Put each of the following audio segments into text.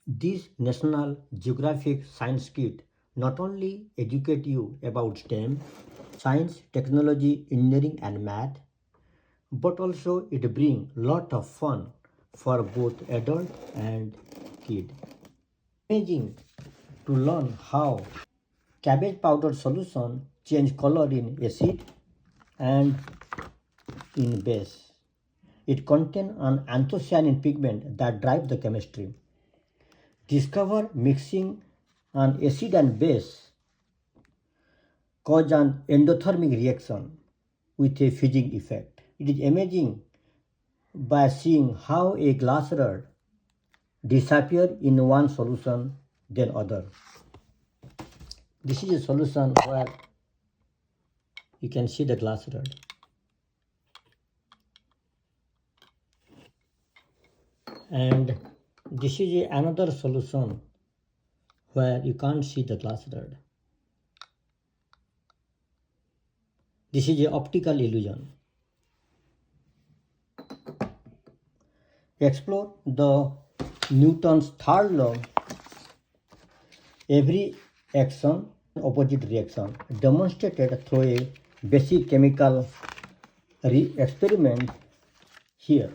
This National Geographic Science Kit not only educate you about STEM, science, technology, engineering and math, but also it bring lot of fun for both adult and kid. Amazing to learn how cabbage powder solution change color in acid and in base. It contains an anthocyanin pigment that drives the chemistry. Discover mixing an acid and base cause an endothermic reaction with a fizzing effect. It is amazing by seeing how a glass rod disappear in one solution then other. This is a solution where you can see the glass rod. And this is another solution where you can't see the glass rod. This is an optical illusion. Explore the Newton's third law. Every action, opposite reaction, demonstrated through a basic chemical experiment here.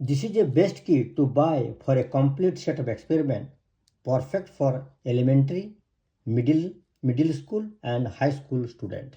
This is a best kit to buy for a complete set of experiment, perfect for elementary, middle school and high school student.